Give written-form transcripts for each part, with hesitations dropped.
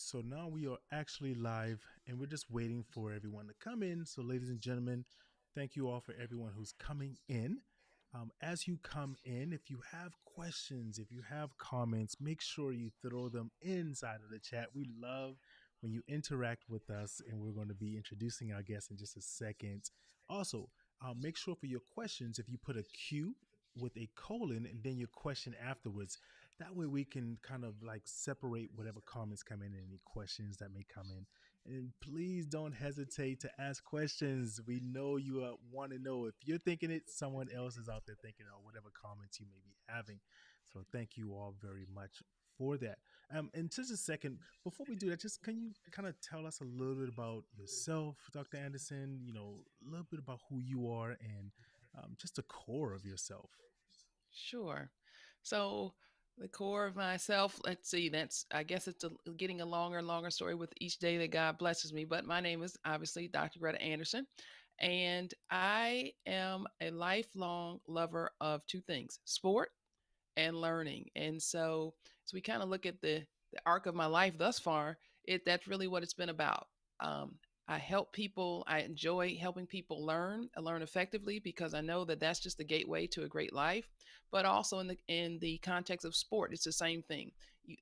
So now we are actually live and we're just waiting for everyone to come in. So, ladies and gentlemen, thank you all for everyone who's coming in. As you come in, if you have questions, if you have comments, make sure you throw them inside of the chat. We love when you interact with us, and we're going to be introducing our guests in just a second. Also, make sure for your questions, if you put a Q with a colon and then your question afterwards, that way we can kind of like separate whatever comments come in and any questions that may come in. And please don't hesitate to ask questions. We know you want to know. If you're thinking it, someone else is out there thinking of whatever comments you may be having. So thank you all very much for that. And just a second, before we do that, just can you kind of tell us a little bit about yourself, Dr. Anderson? A little bit about who you are and just the core of yourself. Sure. So the core of myself, let's see, I guess it's getting a longer and longer story with each day that God blesses me. But my name is obviously Dr. Greta Anderson, and I am a lifelong lover of two things: sport and learning. And so, as we kind of look at the arc of my life thus far, that's really what it's been about. I help people. I enjoy helping people learn effectively, because I know that that's just the gateway to a great life. But also in the context of sport, it's the same thing.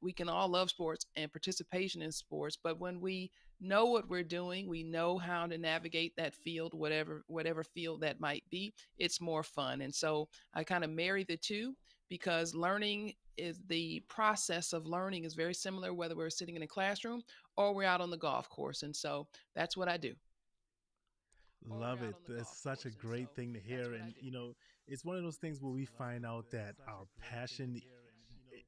We can all love sports and participation in sports, but when we know what we're doing, we know how to navigate that field, whatever field that might be. It's more fun, and so I kind of marry the two, because the process of learning is very similar whether we're sitting in a classroom or we're out on the golf course. And so that's what I do. Love it. That's such a great thing to hear. And, it's one of those things where we find out that our passion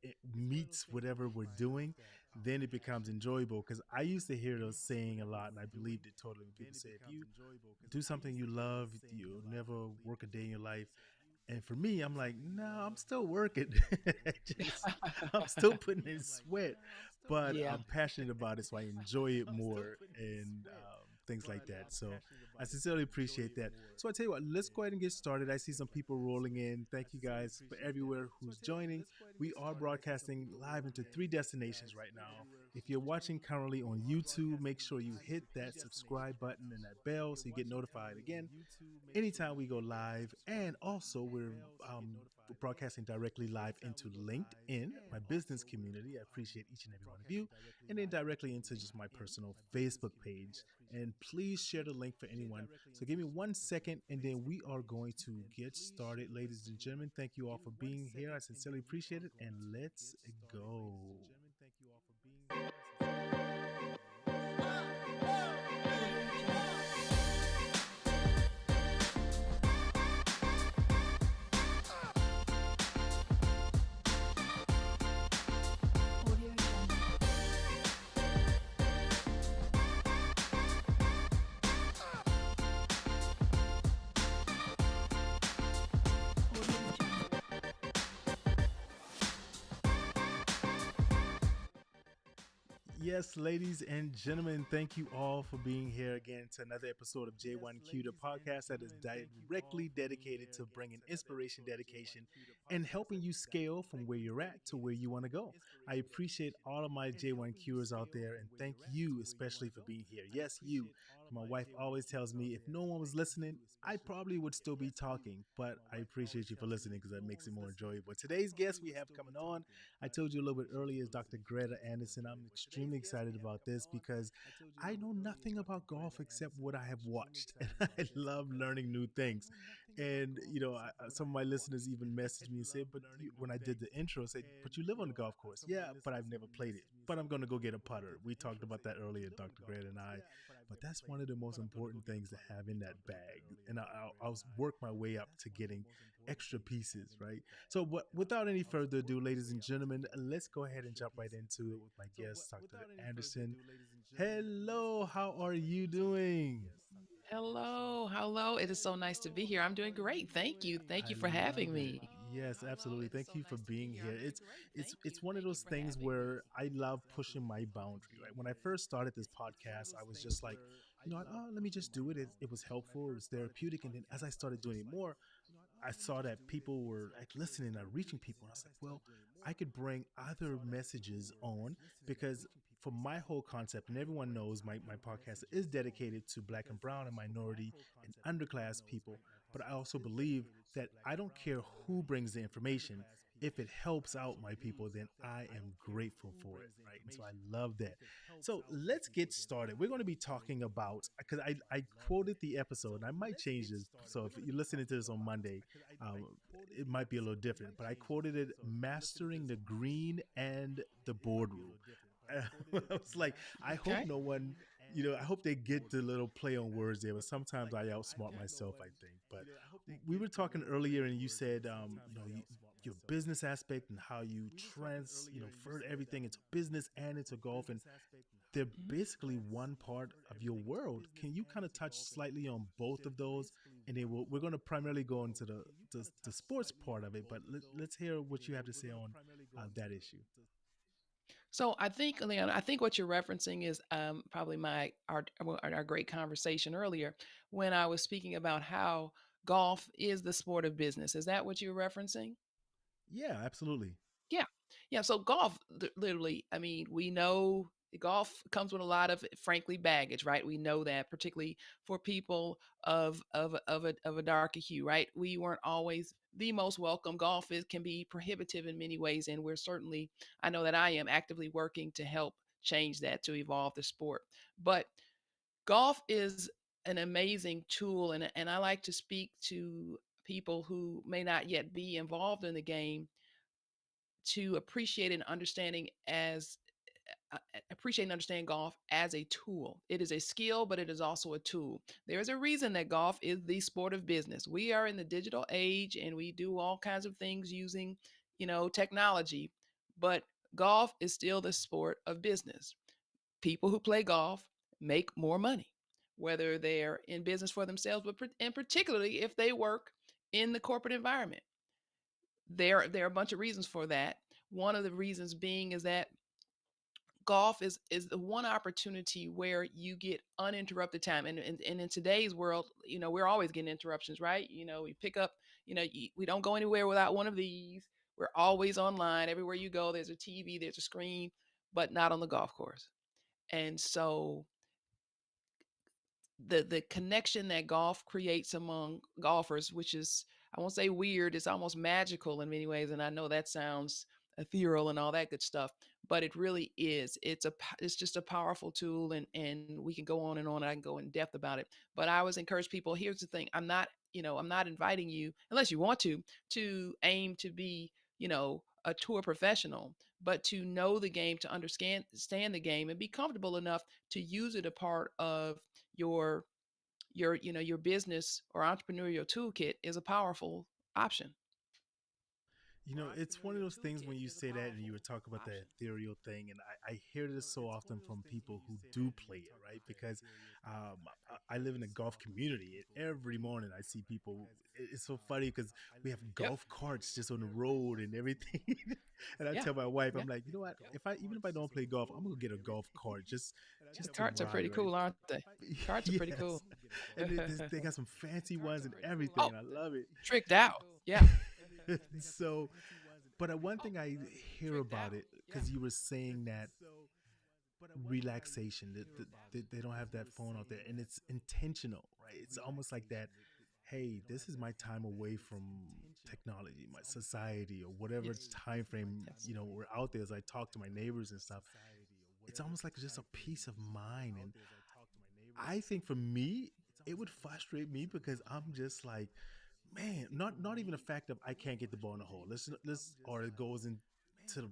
it meets whatever we're doing, then it becomes enjoyable. Because I used to hear those saying a lot, and I believed it totally. When people say, if you do something you love, you'll never work a day in your life. And for me, I'm like, no, I'm still working. Just, I'm still putting in sweat, but Yeah. I'm passionate about it, so I enjoy it more and things like that. So I sincerely appreciate that. So I tell you what, let's go ahead and get started. I see some people rolling in. Thank you guys for everywhere who's joining. We are broadcasting live into 3 destinations right now. If you're watching currently on YouTube, make sure you hit that subscribe button and that bell so you get notified again anytime we go live. And also, we're broadcasting directly live into LinkedIn, my business community. I appreciate each and every one of you. And then directly into just my personal Facebook page. And please share the link for anyone. So give me 1 second, and then we are going to get started, ladies and gentlemen. Thank you all for being here. I sincerely appreciate it. And let's go. Yes, ladies and gentlemen, thank you all for being here again to another episode of J1Q, the podcast that is directly dedicated to bringing inspiration, dedication, and helping you scale from where you're at to where you want to go. I appreciate all of my J1Qers out there, and thank you especially for being here. Yes, you. My wife always tells me if no one was listening, I probably would still be talking, but I appreciate you for listening because that makes it more enjoyable. Today's guest we have coming on, I told you a little bit earlier, is Dr. Greta Anderson. I'm extremely excited about this because I know nothing about golf except what I have watched, and I love learning new things. And some of my listeners even messaged me and said, "But when I did the intro, said, but you live on the golf course, yeah, but I've never played it. But I'm gonna go get a putter." We talked about that earlier, Dr. Greta and I. But that's one of the most important things to have in that bag, and I'll work my way up to getting extra pieces, right? So, without any further ado, ladies and gentlemen, let's go ahead and jump right into it with my guest, Dr. Anderson. Hello, how are you doing? Hello. Hello. It is so nice to be here. I'm doing great. Thank you. Thank I you for having love it. me. Yes, absolutely. Thank you for being here. It's one of those things where I love pushing my boundary, right? When I first started this podcast, I was just like, oh, let me just do it. It was helpful, it was therapeutic. And then as I started doing it more, I saw that people were like listening and reaching people. And I was like, well, I could bring other messages on because for my whole concept, and everyone knows my podcast is dedicated to black and brown and minority and underclass people. But I also believe that I don't care who brings the information. If it helps out my people, then I am grateful for it. Right. And so I love that. So let's get started. We're going to be talking about, because I quoted the episode, and I might change this. So if you're listening to this on Monday, um, it might be a little different, but I quoted it: mastering the green and the boardroom. I was like, I hope Okay. no one, I hope they get the little play on words there, but sometimes I outsmart myself, I think. But we were talking earlier, and you said, your business aspect and how you further everything into business and into golf. And they're Mhm. basically one part of your world. Can you kind of touch slightly on both of those? And then we're going to primarily go into the sports part of it, but let's hear what you have to say on that issue. So I think, Leon, I think what you're referencing is probably our great conversation earlier when I was speaking about how golf is the sport of business. Is that what you're referencing? Yeah, absolutely. Yeah. Yeah. So golf, literally, I mean, we know golf comes with a lot of, frankly, baggage, right? We know that, particularly for people of a darker hue, right? We weren't always the most welcome. Golf can be prohibitive in many ways, and we're certainly, I know that I am actively working to help change that, to evolve the sport. But golf is an amazing tool, and I like to speak to people who may not yet be involved in the game to appreciate and understand golf as a tool. It is a skill, but it is also a tool. There is a reason that golf is the sport of business. We are in the digital age and we do all kinds of things using, technology, but golf is still the sport of business. People who play golf make more money, whether they're in business for themselves, and particularly if they work in the corporate environment. There are a bunch of reasons for that. One of the reasons being is that golf is the one opportunity where you get uninterrupted time, and in today's world, we're always getting interruptions, right? We pick up, we don't go anywhere without one of these. We're always online. Everywhere you go, there's a TV, there's a screen, but not on the golf course. And so the connection that golf creates among golfers, which is, I won't say weird, it's almost magical in many ways. And I know that sounds ethereal and all that good stuff, but it really is. It's just a powerful tool, and we can go on and on. And I can go in depth about it. But I always encourage people. Here's the thing: I'm not inviting you, unless you want to aim to be, a tour professional, but to know the game, to understand the game, and be comfortable enough to use it a part of your your business or entrepreneurial toolkit is a powerful option. It's one of those things when you say that and you were talking about the ethereal thing, and I hear this so often from people who do play it, right? Because I live in a golf community, and every morning I see people. It's so funny because we have Yep. golf carts just on the road and everything. And I Yeah. tell my wife, Yeah. I'm like, you know what? If I don't play golf, I'm gonna get a golf cart The just to carts are ride, pretty right? cool, aren't they? Carts are pretty cool. Yes, and they got some fancy ones and everything, Oh, and I love it. tricked out. Yeah. So, but one thing I hear about it, because you were saying that relaxation, that they don't have that phone out there, and it's intentional, right? It's almost like that. Hey, this is my time away from technology, my society, or whatever Yes. time frame Yes. we're out there. As I talk to my neighbors and stuff, it's almost like just a peace of mind. And I think for me, it would frustrate me because I'm just like, man, not even the fact of I can't get the ball in the hole. Let's or it goes into the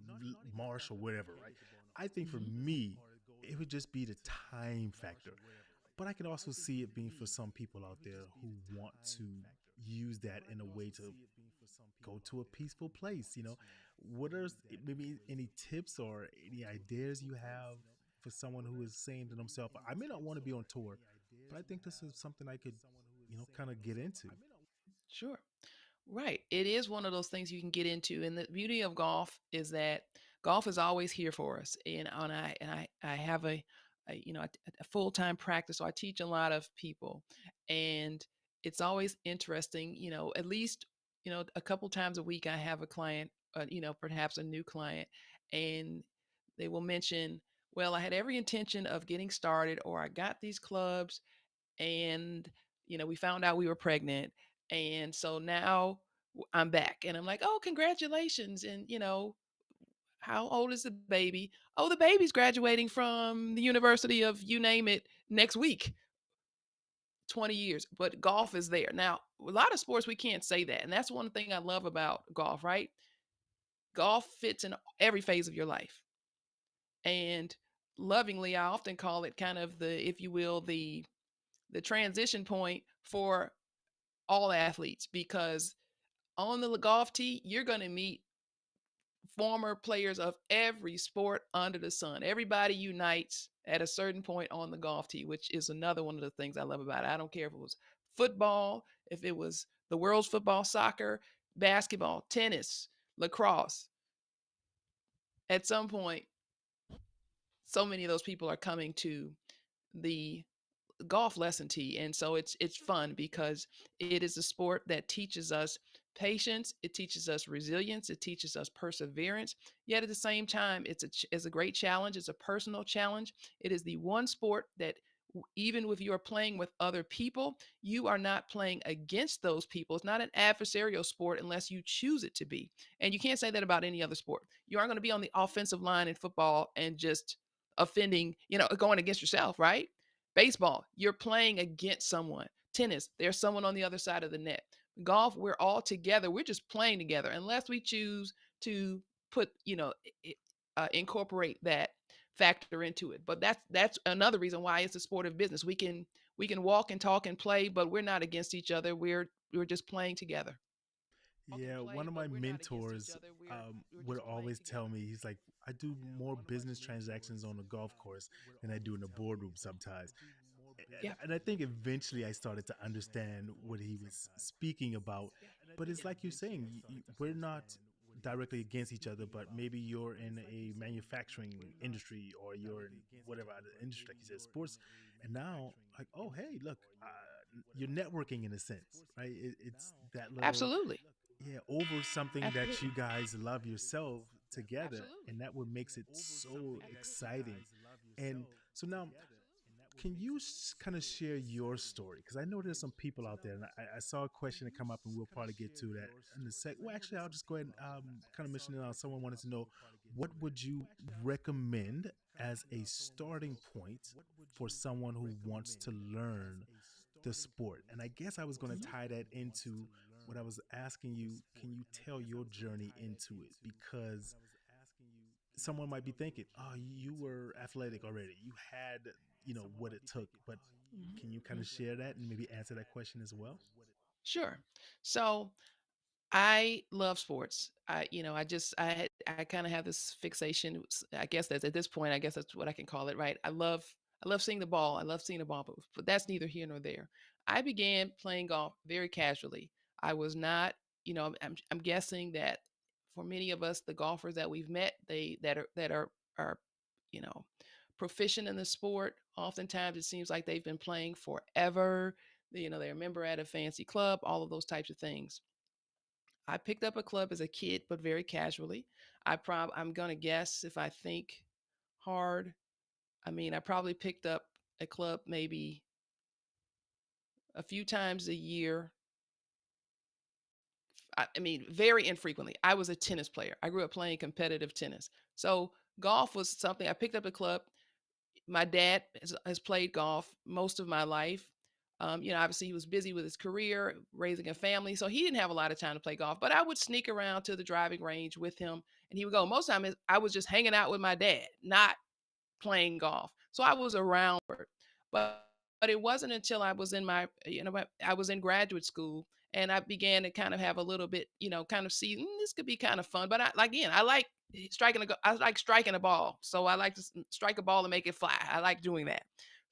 marsh or whatever, right? I think for Hmm. me, it would just be the time factor. But I can also see it being for some people out there who want to use that in a way to go to a peaceful place. What are maybe any tips or any ideas you have for someone who is saying to themselves, I may not want to be on tour, but I think this is something I could, kind of get into. Sure. Right. It is one of those things you can get into. And the beauty of golf is that golf is always here for us. And I have a full-time practice. So I teach a lot of people. And it's always interesting, at least, a couple times a week I have a client, perhaps a new client, and they will mention, Well, I had every intention of getting started, or I got these clubs, and we found out we were pregnant, and so now I'm back, and I'm like, oh, congratulations, and how old is the baby? Oh, the baby's graduating from the university of you name it next week. 20 years, but golf is there. Now, a lot of sports we can't say that. And that's one thing I love about golf, right? Golf fits in every phase of your life. And lovingly, I often call it kind of the, if you will, the transition point for all athletes, because on the golf tee, you're going to meet former players of every sport under the sun. Everybody unites at a certain point on the golf tee, which is another one of the things I love about it. I don't care if it was football, if it was the world's football, soccer, basketball, tennis, lacrosse. At some point, so many of those people are coming to the golf lesson tee, and so it's fun because it is a sport that teaches us patience, it teaches us resilience, it teaches us perseverance, yet at the same time it's a great challenge, it's a personal challenge. It is the one sport that even if you are playing with other people, you are not playing against those people. It's not an adversarial sport unless you choose it to be. And you can't say that about any other sport. You aren't going to be on the offensive line in football and just offending, going against yourself, right? Baseball, you're playing against someone. Tennis, there's someone on the other side of the net. Golf, we're all together. We're just playing together, unless we choose to put, incorporate that factor into it. But that's another reason why it's a sport of business. We can walk and talk and play, but we're not against each other. We're just playing together. Yeah, one of my mentors would always tell me, he's like, I do more business transactions on the golf course than I do in the boardroom sometimes. Yeah, And I think eventually I started to understand what he was speaking about. But it's like you're saying, we're not directly against each other, but maybe you're in a manufacturing industry or you're in whatever other industry, like you said, sports. And now, like, oh, hey, look, you're networking in a sense, right? It's that little, absolutely. yeah, over something that you Absolutely. guys love yourself together. And that what makes it so exciting. And so now, can you kind of share your story? Because I know there's some people out there, and I saw a question that come up, and we'll probably get to that in a sec. Well, actually, I'll just go ahead and kind of mention it out. Someone wanted to know, what would you recommend as a starting point for someone who wants to learn the sport? And I guess I was going to tie that into what I was asking you. Can you tell your journey into it? Because someone might be thinking, "Oh, you were athletic already. You had, what it took." But can you kind Mhm. of share that and maybe answer that question as well? Sure. So I love sports. I kind of have this fixation. I guess that's at this point. I guess that's what I can call it, right? I love seeing the ball. I love seeing the ball move. But that's neither here nor there. I began playing golf very casually. I was not, I'm guessing that for many of us, the golfers that we've met, they that are you know proficient in the sport. Oftentimes, it seems like they've been playing forever. They're a member at a fancy club. All of those types of things. I picked up a club as a kid, but very casually. I'm gonna guess if I think hard. I mean, I probably picked up a club maybe a few times a year. I mean, very infrequently. I was a tennis player. I grew up playing competitive tennis. So golf was something I picked up a club. My dad has played golf most of my life. Obviously he was busy with his career, raising a family, so he didn't have a lot of time to play golf. But I would sneak around to the driving range with him, and he would go. Most of the time, I was just hanging out with my dad, not playing golf. So I was around, but it wasn't until I was in I was in graduate school, and I began to kind of have a little bit, kind of see this could be kind of fun. But I like I like striking a ball, so I like to strike a ball and make it fly. I like doing that.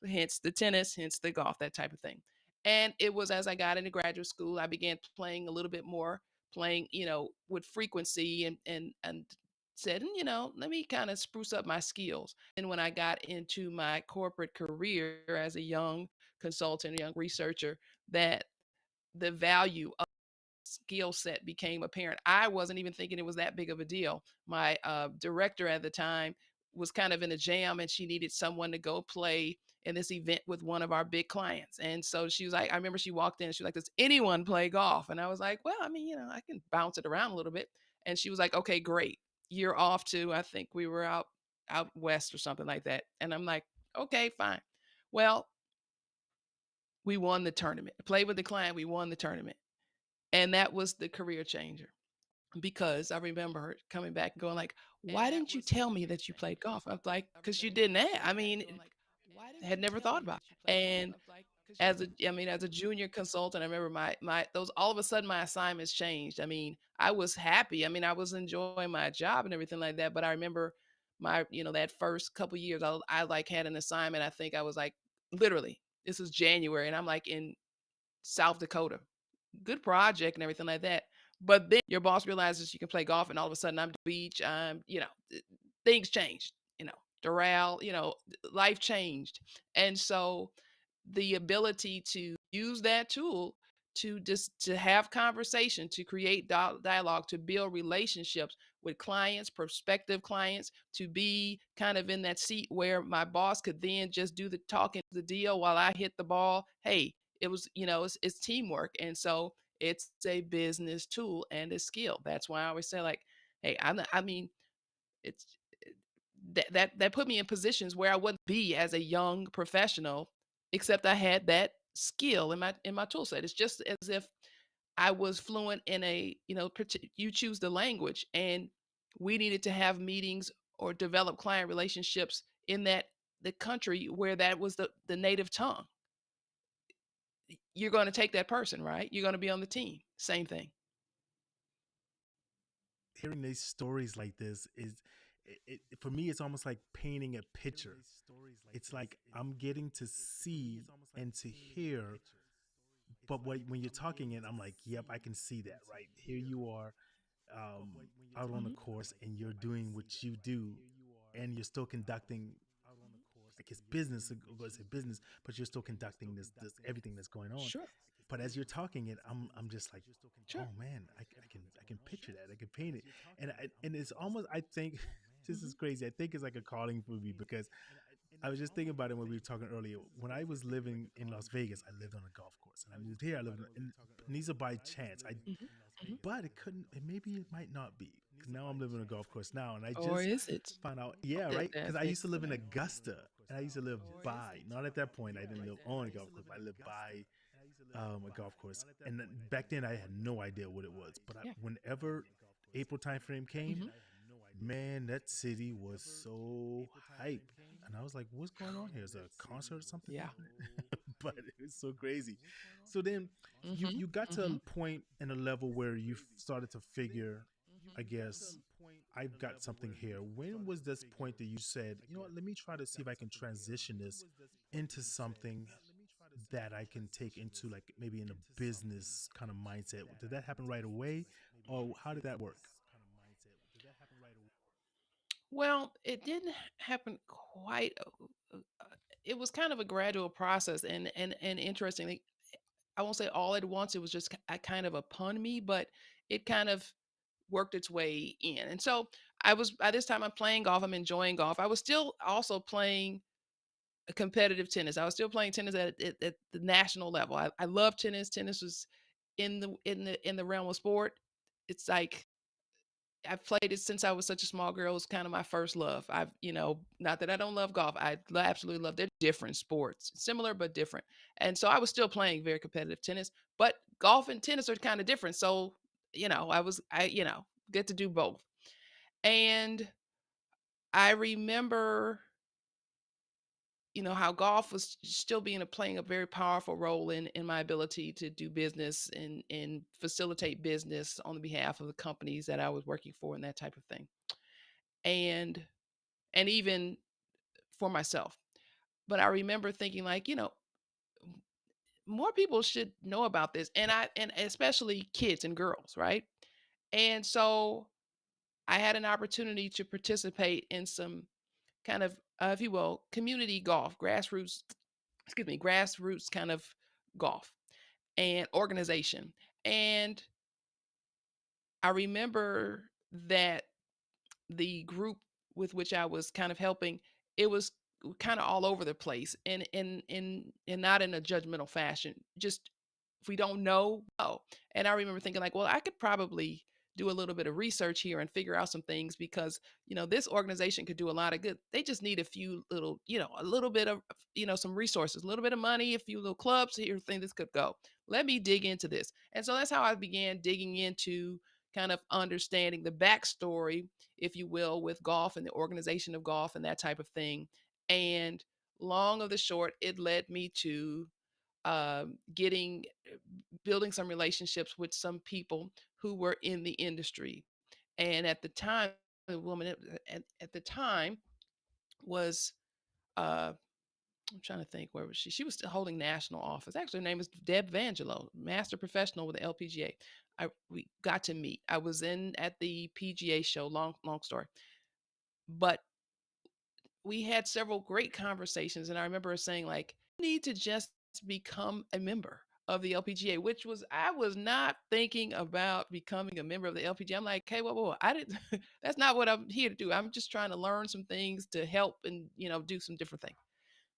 Hence the tennis, hence the golf, that type of thing. And it was as I got into graduate school, I began playing a little bit more, playing, with frequency, and said, let me kind of spruce up my skills. And when I got into my corporate career as a young consultant, a young researcher, that the value of skill set became apparent. I wasn't even thinking it was that big of a deal. My director at the time, was kind of in a jam and she needed someone to go play in this event with one of our big clients. And so she was like, I remember she walked in and she was like, does anyone play golf? And I was like, well, I mean, I can bounce it around a little bit. And she was like, okay, great. You're off to, I think we were out west or something like that. And I'm like, okay, fine. Well, we won the tournament. Played with the client, we won the tournament. And that was the career changer because I remember her coming back and going like, "Why didn't you tell me that you played golf?" I was like, "Cause you didn't have. I mean, had never thought about it." And as a junior consultant, I remember my those all of a sudden my assignments changed. I mean, I was happy. I mean, I was enjoying my job and everything like that. But I remember that first couple years, I like had an assignment. I think I was like literally this is January, and I'm like in South Dakota, good project and everything like that. But then your boss realizes you can play golf, and all of a sudden I'm at the beach. Things changed. Doral, life changed, and so the ability to use that tool to just to have conversation, to create dialogue, to build relationships with clients, prospective clients, to be kind of in that seat where my boss could then just do the talking, the deal while I hit the ball. Hey, it was, it's teamwork. And so it's a business tool and a skill. That's why I always say, like, hey, I mean, it's that put me in positions where I wouldn't be as a young professional, except I had that skill in my tool set. It's just as if I was fluent in you choose the language, and we needed to have meetings or develop client relationships in the country where that was the native tongue. You're going to take that person, right? You're going to be on the team. Same thing. Hearing these stories like this is, for me, it's almost like painting a picture. It's like I'm getting to see and to hear, but when you're talking it, I'm like, yep, I can see that. Right here, you are, out on the Mhm. course, and you're doing what you do, and you're still conducting, I guess, business. Was it business? But you're still conducting this everything that's going on. Sure. But as you're talking it, I'm just like, Sure. oh man, I can picture that, I can paint it, and it's almost, I think, this is Mhm. crazy. I think it's like a calling for me because I was just thinking about it when we were talking earlier. When I was living in Las Vegas, I lived on a golf course, and I moved here. I lived and these are by chance. I Mhm. Mhm. But it couldn't. It maybe it might not be because now I'm living on a golf course now, and I Or just is it? found out. Yeah, That right. Because that's I used to live in excellent. Augusta, and I used to live by. Not at that point. I didn't live on a golf course, but I lived by a golf course. And back then, I had no idea what it was. But Yeah. whenever April time frame came, Mhm. man, that city was so hype. And I was like, what's going on here? Is there a concert or something Yeah. happening? But it was so crazy. So then Mhm. you got to Mhm. a point in a level where you started to figure, I guess, I've got something here. When was this point that you said, you know what, let me try to see if I can transition this into something that I can take into, like, maybe in a business kind of mindset? Did that happen right away? Or how did that work? Well, it didn't happen quite. It was kind of a gradual process, and interestingly, I won't say all at once. It was just kind of upon me, but it kind of worked its way in. And so I was by this time I'm playing golf. I'm enjoying golf. I was still also playing competitive tennis. I was still playing tennis at the national level. I love tennis. Tennis was in the realm of sport. It's like I've played it since I was such a small girl. It was kind of my first love. Not that I don't love golf. Absolutely love. They're different sports, similar but different. And so I was still playing very competitive tennis, but golf and tennis are kind of different. So, I get to do both. And I remember, how golf was still playing a very powerful role in my ability to do business and facilitate business on the behalf of the companies that I was working for and that type of thing. And even for myself. But I remember thinking like, more people should know about this and especially kids and girls, right? And so I had an opportunity to participate in some kind of if you will, community golf, grassroots kind of golf and organization. And I remember that the group with which I was kind of helping, it was kind of all over the place, and not in a judgmental fashion. Just if we don't know, oh. And I remember thinking like, well, I could probably do a little bit of research here and figure out some things because this organization could do a lot of good. They just need a few little, a little bit of some resources, a little bit of money, a few little clubs here, things this could go. Let me dig into this. And so that's how I began digging into kind of understanding the backstory, if you will, with golf and the organization of golf and that type of thing. And long of the short, it led me to getting building some relationships with some people who were in the industry. And at the time, the woman at the time was I'm trying to think, where was she? She was still holding national office. Actually, her name is Deb Vangelo, master professional with the LPGA. We got to meet. I was in at the PGA show. Long story, but we had several great conversations, and I remember her saying like, "You need to just become a member of the LPGA," which was I was not thinking about becoming a member of the LPGA. I'm like, "Hey, whoa. I didn't. That's not what I'm here to do. I'm just trying to learn some things to help and do some different things."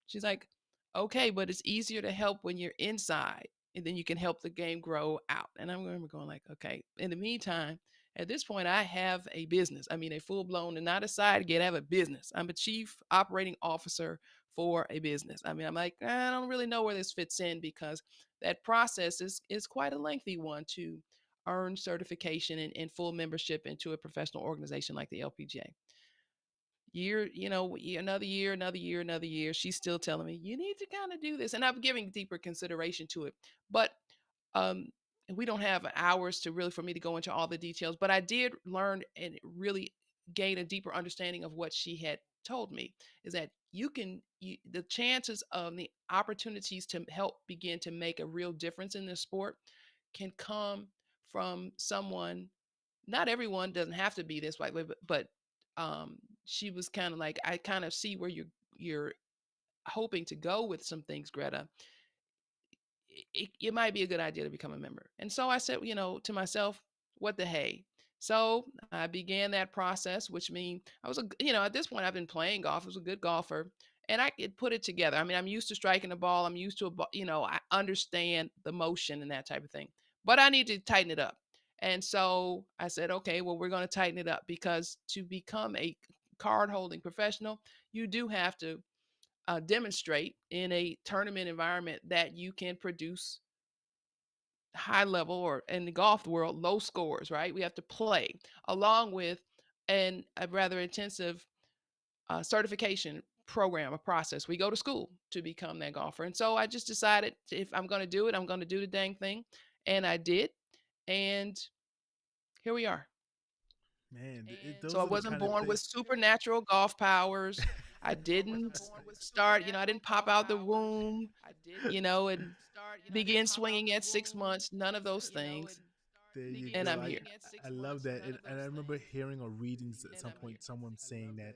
She's like, "Okay, but it's easier to help when you're inside, and then you can help the game grow out." And I remember going like, "Okay." In the meantime, at this point, I have a business. I mean, a full blown and not a side gig. I have a business. I'm a chief operating officer for a business. I mean, I'm like, I don't really know where this fits in because that process is quite a lengthy one to earn certification and full membership into a professional organization like the LPGA. Another year, she's still telling me you need to kind of do this, and I'm giving deeper consideration to it. But um we don't have hours to really for me to go into all the details, but I did learn and really gain a deeper understanding of what she had told me, is that the chances of the opportunities to help begin to make a real difference in this sport can come from someone. Not everyone doesn't have to be this way, but um, she was kind of like, I kind of see where you're hoping to go with some things, Greta. It might be a good idea to become a member. And so I said, to myself, what the hey. So I began that process, which means I was at this point I've been playing golf. I was a good golfer, and I could put it together. I mean, I'm used to striking a ball. I'm used to I understand the motion and that type of thing. But I need to tighten it up. And so I said, okay, well, we're going to tighten it up because to become a card holding professional, you do have to demonstrate in a tournament environment that you can produce high level, or in the golf world, low scores, right? We have to play along with a rather intensive certification program, a process. We go to school to become that golfer. And so I just decided, if I'm going to do it, I'm going to do the dang thing. And I did. And here we are. Man, So those I are the wasn't kind of born things. with supernatural golf powers. I didn't start, I didn't pop out the womb, and begin swinging at 6 months, none of those things. There you And go. I'm here. I love that, and I remember hearing or reading at some point someone saying that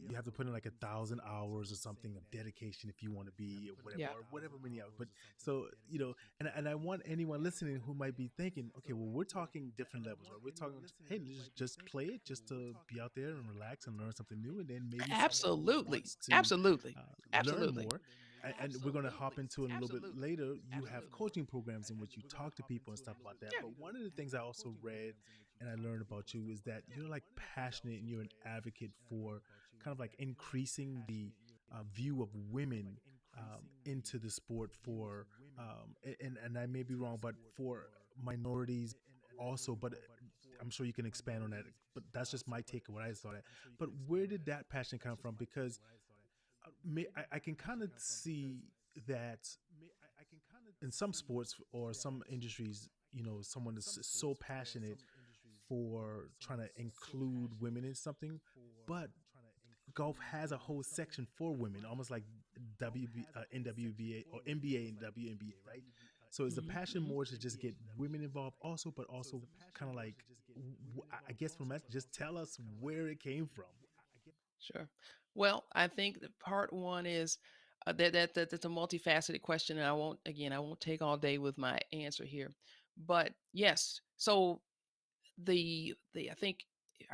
you have to put in like 1,000 hours or something of dedication if you want to be Yeah. or whatever many hours. But so and I want anyone listening who might be thinking, okay, well, we're talking different levels, right? We're talking, hey, let's just play it, just to be out there and relax and learn something new, and then maybe someone who Absolutely. wants to Absolutely. learn Absolutely. more. And we're going to hop into it a little bit later. You have coaching programs in which you talk to people and stuff about that. Yeah. But one of the things I also read and I learned about you is that you're like passionate and you're an advocate for kind of like increasing the view of women into the sport for and I may be wrong, but for minorities also. But I'm sure you can expand on that. But that's just my take of what I saw that. But where did that passion come from? Because I can kind of see that in some sports or some industries, someone is so passionate for trying to include women in something, but golf has a whole section for women, almost like NWBA or NBA and WNBA, right? So is the Mhm. passion more to just get women involved also, but also kind of like, I guess from that, just tell us where it came from. Sure. Well, I think that part one is that's a multifaceted question, and I won't take all day with my answer here, but yes. So the I think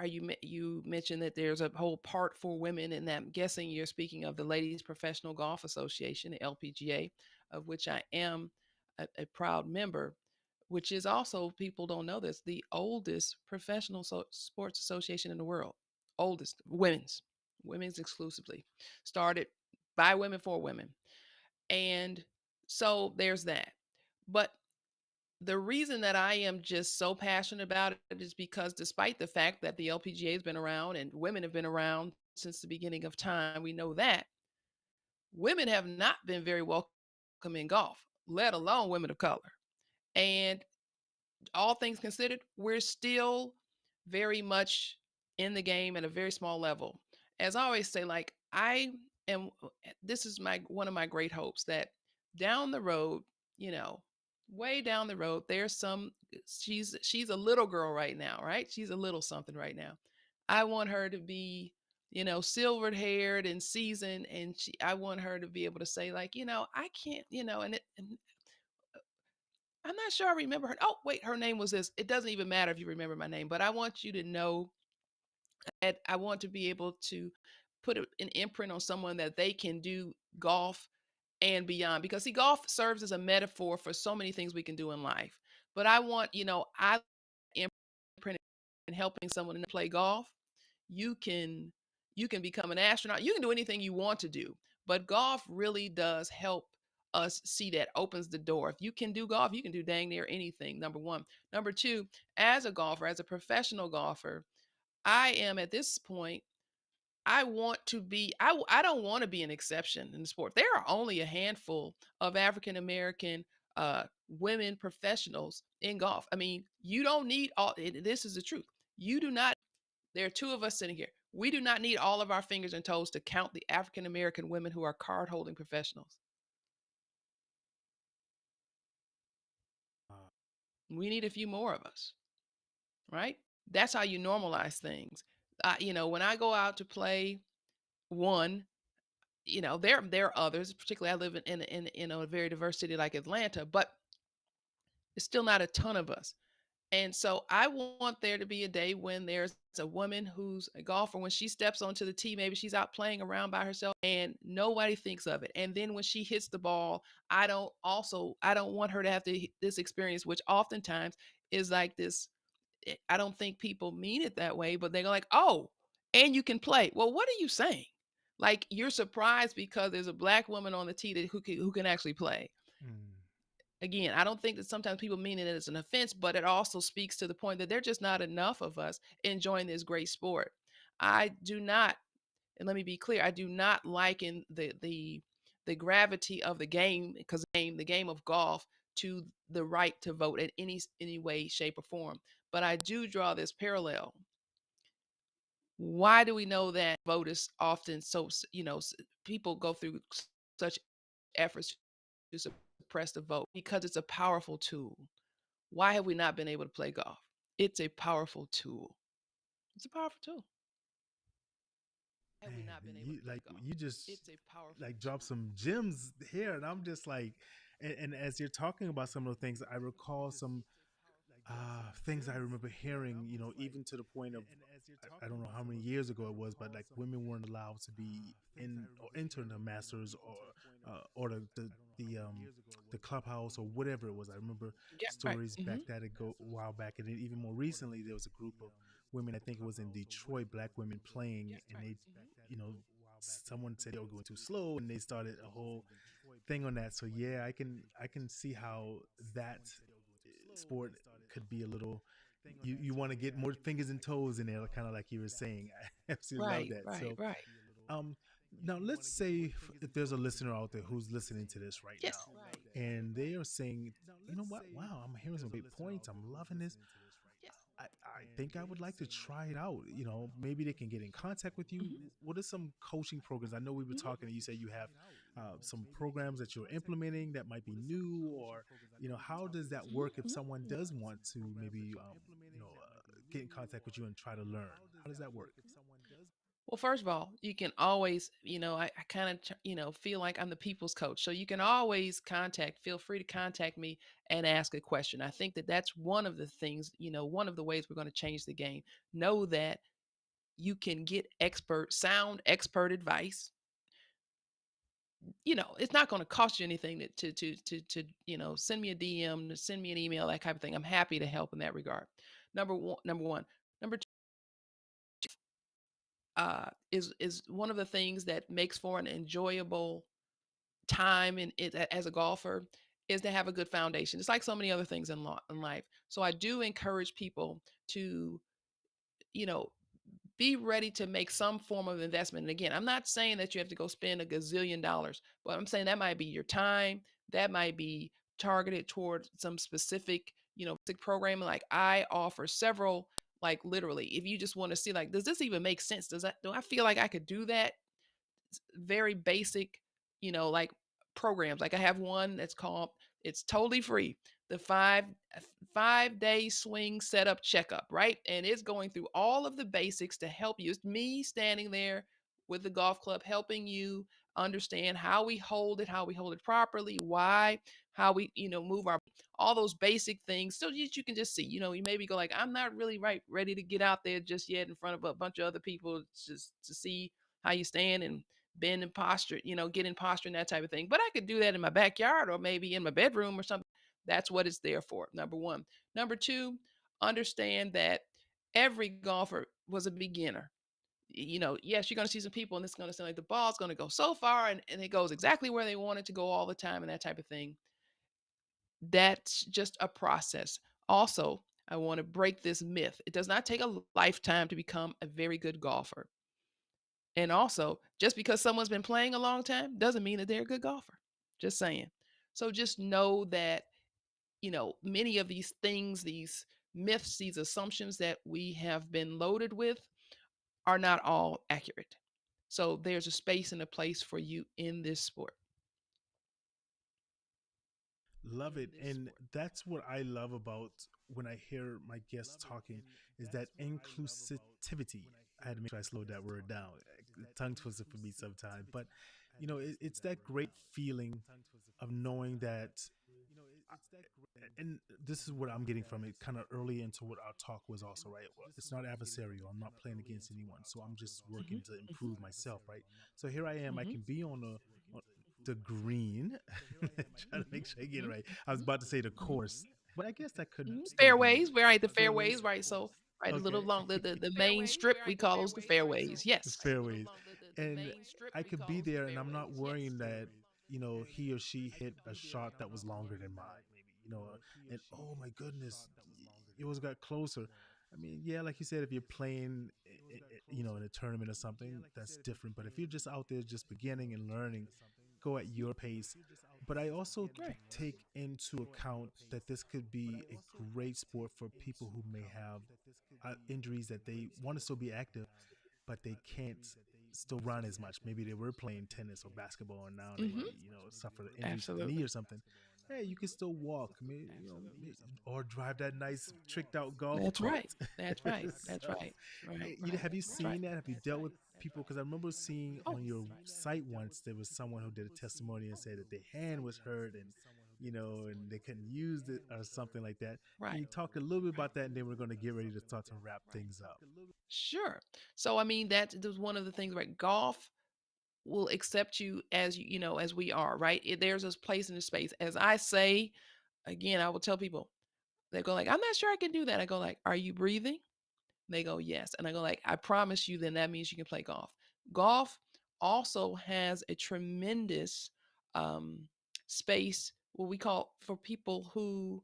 you mentioned that there's a whole part for women, and that I'm guessing you're speaking of the Ladies Professional Golf Association, the LPGA, of which I am a proud member, which is also, people don't know this, the oldest professional sports association in the world. Oldest, women's exclusively, started by women for women. And so there's that. But the reason that I am just so passionate about it is because, despite the fact that the LPGA has been around and women have been around since the beginning of time, we know that women have not been very welcome in golf, let alone women of color. And all things considered, we're still very much in the game at a very small level. As I always say, like, I am, this is my one of my great hopes that down the road, you know, way down the road, there's some, she's a little girl right now, right? She's a little something right now. I want her to be, silvered haired and seasoned, and I want her to be able to say, like, I can't, and I'm not sure I remember her. Oh, wait, her name was this. It doesn't even matter if you remember my name, but I want you to know that I want to be able to put an imprint on someone that they can do golf and beyond. Because, see, golf serves as a metaphor for so many things we can do in life. But I want, I imprint in helping someone to play golf. You can become an astronaut. You can do anything you want to do. But golf really does help us see that, opens the door. If you can do golf, you can do dang near anything. Number one. Number two, as a golfer, as a professional golfer, I am at this point, I want to be, I don't want to be an exception in the sport. There are only a handful of African American women professionals in golf. I mean, you don't need all, this is the truth. You do not, there are two of us sitting here. We do not need all of our fingers and toes to count the African American women who are card holding professionals. We need a few more of us, right? That's how you normalize things. When I go out to play one, there are others. Particularly, I live in a very diverse city like Atlanta, but it's still not a ton of us. And so I want there to be a day when there's a woman who's a golfer, when she steps onto the tee, maybe she's out playing around by herself and nobody thinks of it. And then when she hits the ball, I don't want her to have this experience, which oftentimes is like this. I don't think people mean it that way, but they're like, oh, and you can play. Well, what are you saying? Like, you're surprised because there's a black woman on the tee who can actually play. Mm. Again, I don't think that sometimes people mean it as an offense, but it also speaks to the point that there's just not enough of us enjoying this great sport. I do not, and let me be clear, I do not liken the gravity of the game, because the game of golf, to the right to vote in any way, shape, or form. But I do draw this parallel. Why do we know that vote is often so, people go through such efforts to suppress the vote? Because it's a powerful tool. Why have we not been able to play golf? It's a powerful tool. It's a powerful tool. Have we Man, not been able you to play like golf? you just It's a powerful like drop tool. some gems here, and I'm just like, and as you're talking about some of the things, I recall some things I remember hearing. Even to the point of, I don't know how many years ago it was, but like women weren't allowed to be in or enter the Masters or the clubhouse or whatever it was. I remember Yeah, right. stories back Hmm. that ago a while back, and then even more recently, there was a group of women. I think it was in Detroit, black women playing, and they, you know, someone said they were going too slow, and they started a whole thing on that. So yeah, I can see how that sport could be a little, you want to get more fingers and toes in there, kind of like you were saying. I absolutely love Right, that. right, So right. um now let's say if there's a listener out there who's listening to this right Yes. now and they are saying, you know what, wow, I'm hearing some great points, I'm loving this. I think I would like to try it out. Maybe they can get in contact with you. Hmm. What are some coaching programs? I know we were Hmm. talking, and you said you have some programs that you're implementing that might be new, or how does that work if Hmm. someone does want to maybe get in contact with you and try to learn? How does that work? Well, first of all, you can always, I kind of, feel like I'm the people's coach. So you can always feel free to contact me and ask a question. I think that that's one of the things, one of the ways we're going to change the game. Know that you can get sound expert advice. It's not going to cost you anything to send me a DM, to send me an email, that type of thing. I'm happy to help in that regard. Number one. Number two, is one of the things that makes for an enjoyable time in it as a golfer is to have a good foundation. It's like so many other things in life. So I do encourage people to, you know, be ready to make some form of investment. And again, I'm not saying that you have to go spend a gazillion dollars, but I'm saying that might be your time, that might be targeted toward some specific, programming. Like I offer several, like literally, if you just want to see, like, does this even make sense? Do I feel like I could do that? Very basic, like programs. Like I have one that's called, it's totally free, the 5 day swing setup checkup, right? And it's going through all of the basics to help you. It's me standing there with the golf club helping you understand how we hold it properly, why, how we, move our all those basic things so that you can just see, you maybe go like, I'm not really ready to get out there just yet in front of a bunch of other people just to see how you stand and bend in posture, get in posture and that type of thing. But I could do that in my backyard or maybe in my bedroom or something. That's what it's there for. Number one. Number two, understand that every golfer was a beginner. Yes, you're going to see some people and it's going to sound like the ball's going to go so far and it goes exactly where they want it to go all the time and that type of thing. That's just a process. Also, I want to break this myth. It does not take a lifetime to become a very good golfer. And also, just because someone's been playing a long time doesn't mean that they're a good golfer. Just saying. So just know that, many of these things, these myths, these assumptions that we have been loaded with are not all accurate. So there's a space and a place for you in this sport. Love it. And that's what I love about when I hear my guests talking is that inclusivity. I had to make sure I slowed that word down. Tongue twister for me sometimes. But, it's that great feeling of knowing that, and this is what I'm getting from it kind of early into what our talk was also, right? Well, it's not adversarial. I'm not playing against anyone. So I'm just Hmm. working to improve myself, right? So here I am. I Hmm. can be on the green, trying to make sure I get it Hmm. right. I was about to say the course, but I guess that could Hmm. still be Fairways, right? The fairways. fairways, right? So, right, a little Okay. long, the main strip, we call those the fairways. The Yes. fairways. And I could be there and I'm not worrying that, he or she hit a shot that was longer than mine, maybe, and oh my goodness, yours got closer. I mean, yeah, like you said, if you're playing, in a tournament or something, that's different. But if you're just out there just beginning and learning, go at your pace. But I also Right. take into account that this could be a great sport for people who may have injuries that they want to still be active but they can't still run as much. Maybe they were playing tennis or basketball and now they, Hmm. suffer injuries to the knee Absolutely. or something. Hey, you can still walk, or drive that nice tricked out golf That's cart. right. That's right. That's So, right. Right. Right. have you That's right. seen that? Have you dealt with people? Because I remember seeing on your site once there was someone who did a testimony and said that their hand was hurt and and they couldn't use it or something like that. Can Right. you talk a little bit about that? And then we're going to get ready to start to wrap things up. Sure. So I mean that's one of the things, right? Golf will accept you as as we are, right? There's this place in this space. As I say, again, I will tell people, they go like, I'm not sure I can do that. I go like, are you breathing? They go, yes. And I go like, I promise you, then that means you can play golf. Golf also has a tremendous um, space, what we call, for people who,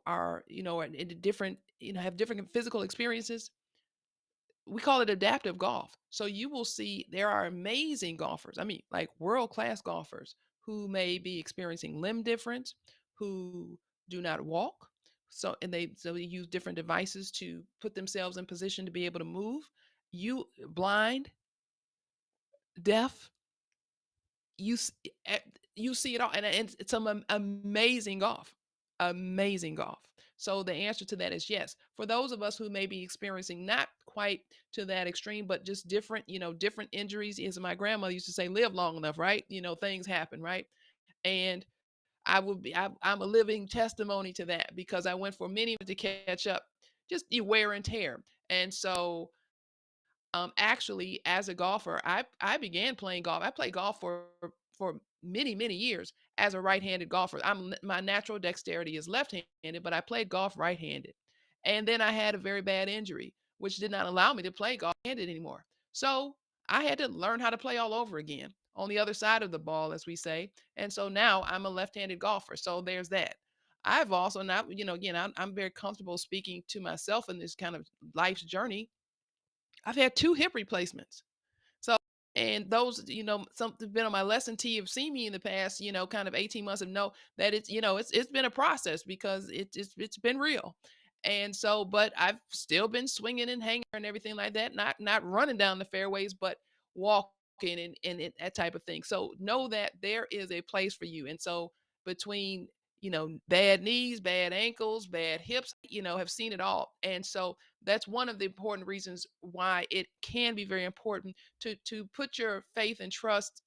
are, are in different, have different physical experiences. We call it adaptive golf. So you will see there are amazing golfers. I mean, like world class golfers who may be experiencing limb difference, who do not walk. So they use different devices to put themselves in position to be able to move. You blind, deaf, you you see it all, and it's some amazing golf, amazing golf. So the answer to that is yes. For those of us who may be experiencing not quite to that extreme, but just different, different injuries, as my grandmother used to say, live long enough, right? Things happen, right? And I'm a living testimony to that because I went for many to catch up, just you wear and tear. And so actually, as a golfer, I began playing golf. I played golf for many years as a right-handed golfer. My natural dexterity is left-handed, but I played golf right-handed. And then I had a very bad injury, which did not allow me to play golf-handed anymore. So I had to learn how to play all over again on the other side of the ball, as we say. And so now I'm a left-handed golfer. So there's that. I've also not, again, I'm very comfortable speaking to myself in this kind of life's journey. I've had two hip replacements. So, and those, some have been on my lesson tee have seen me in the past, kind of 18 months and know that it's been a process because it's been real. And so, but I've still been swinging and hanging and everything like that, not running down the fairways, but walking and that type of thing. So know that there is a place for you. And so between bad knees, bad ankles, bad hips, have seen it all. And so that's one of the important reasons why it can be very important to put your faith and trust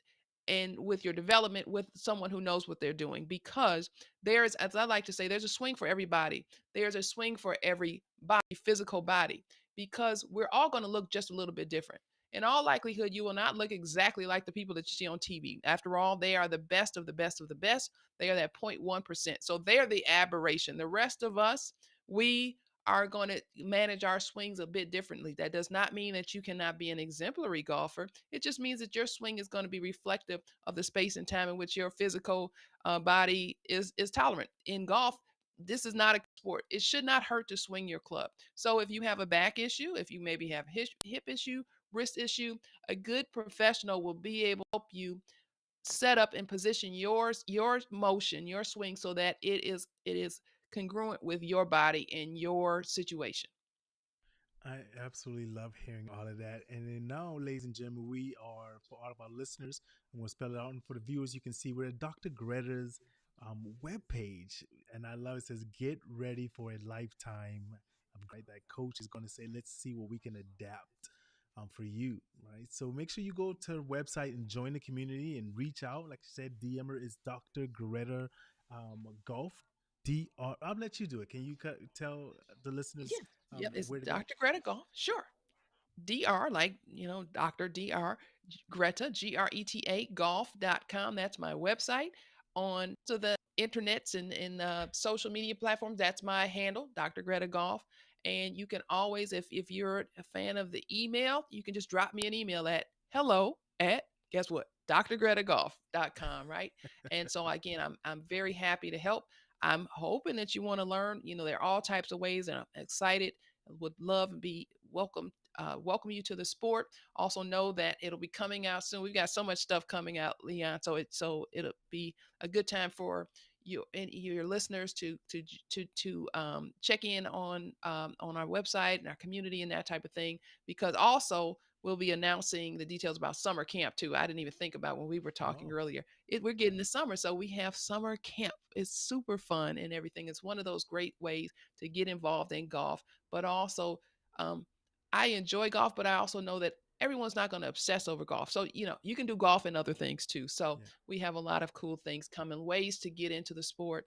and with your development with someone who knows what they're doing, because there's, as I like to say, there's a swing for everybody. There's a swing for every body, physical body, because we're all going to look just a little bit different. In all likelihood, you will not look exactly like the people that you see on TV. After all, they are the best of the best of the best. They are that 0.1%. So they're the aberration. The rest of us, we are going to manage our swings a bit differently. That does not mean that you cannot be an exemplary golfer. It just means that your swing is going to be reflective of the space and time in which your physical body is tolerant. In golf, this is not a sport. It should not hurt to swing your club. So if you have a back issue, if you maybe have hip issue, wrist issue, a good professional will be able to help you set up and position your motion, your swing, so that it is congruent with your body and your situation. I absolutely love hearing all of that. And then now, ladies and gentlemen, we are, for all of our listeners, and we'll spell it out. And for the viewers, you can see we're at Dr. Greta's webpage. And I love it. It says, get ready for a lifetime of growth, right? That coach is going to say, let's see what we can adapt for you, right? So make sure you go to the website and join the community and reach out. Like I said, DMer is Dr. Greta Golf. I'll let you do it. Can you tell the listeners Yeah. Yep. It's where to go? Dr. Greta Golf. Sure. Dr, like, Dr. Dr. Greta, Greta, golf.com. That's my website. On to the internets and social media platforms, that's my handle, Dr. Greta Golf. And you can always, if you're a fan of the email, you can just drop me an email at hello at, guess what, drgretagolf.com, right? And so again, I'm very happy to help. I'm hoping that you want to learn. There are all types of ways, and I'm excited. Would love to be welcome you to the sport. Also know that it'll be coming out soon. We've got so much stuff coming out, Leon. So it'll be a good time for you and your listeners to check in on our website and our community and that type of thing. Because also we'll be announcing the details about summer camp too. I didn't even think about when we were talking Oh, earlier. We're getting the summer, so we have summer camp. It's super fun and everything. It's one of those great ways to get involved in golf, but also um, I enjoy golf, but I also know that everyone's not going to obsess over golf. So, you can do golf and other things too. So, yeah. we have a lot of cool things coming, ways to get into the sport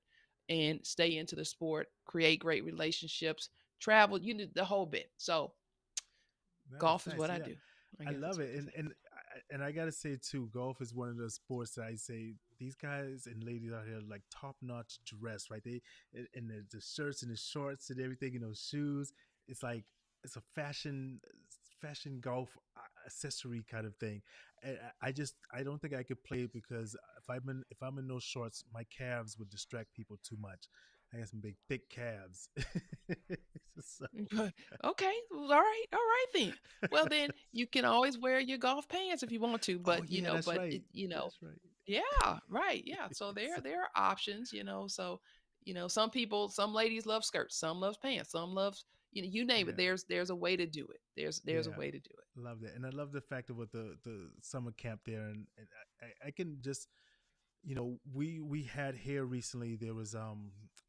and stay into the sport, create great relationships, travel, the whole bit. So, Nice, golf is nice. what I Yeah. do. I I guess love that's what it. I And I gotta say too, golf is one of those sports that I say these guys and ladies out here like top notch dress, right? They and the shirts and the shorts and everything, shoes. It's like it's a fashion golf accessory kind of thing. And I don't think I could play it because if I'm in those shorts, my calves would distract people too much. I got some big thick calves. So say. Okay, well, all right then. Well, then you can always wear your golf pants if you want to, oh but yeah, that's but right. That's right. yeah, right. Yeah. So there are options, So, some people, some ladies love skirts, some loves pants, some loves, you name it. Yeah. There's a way to do it. There's a Yeah, way to do love that, and I love the fact of what the summer camp there, and I can just We had here recently. There was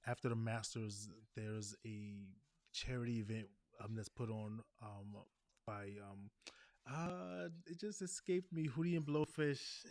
after the Masters, there's a charity event that's put on by it just escaped me. Hootie and Blowfish,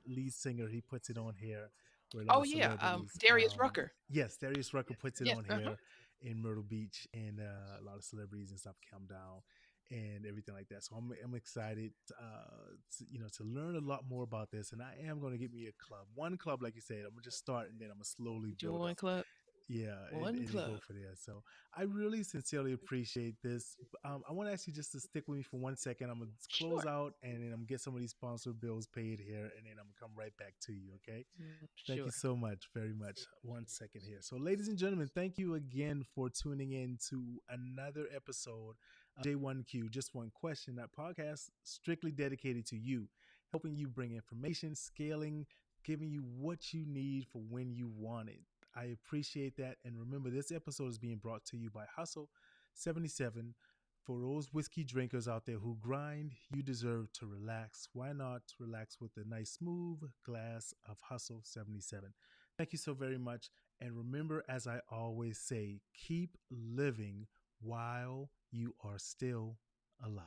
lead singer, he puts it on here with a lot Oh of yeah, celebrities. Darius Rucker. Yes, Darius Rucker puts it Yes. on Uh-huh. here in Myrtle Beach, and a lot of celebrities and stuff come down and everything like that. So I'm excited, to learn a lot more about this, and I am going to get me a club, one club, like you said. I'm gonna just start, and then I'm gonna slowly build Join up. club. Yeah, One and then go club. for there. So I really sincerely appreciate this. I want to ask you just to stick with me for 1 second. I'm gonna close Sure. out, and then I'm gonna get some of these sponsor bills paid here, and then I'm gonna come right back to you. Okay. Thank you Sure. so much, very much. 1 second here. So, ladies and gentlemen, thank you again for tuning in to another episode of J1Q. Just one question. That podcast strictly dedicated to you, helping you bring information, scaling, giving you what you need for when you want it. I appreciate that. And remember, this episode is being brought to you by Hustle 77. For those whiskey drinkers out there who grind, you deserve to relax. Why not relax with a nice, smooth glass of Hustle 77? Thank you so very much. And remember, as I always say, keep living while you are still alive.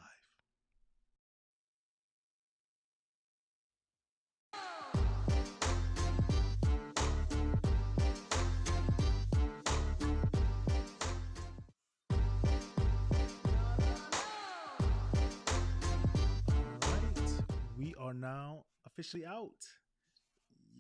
All right. We are now officially out.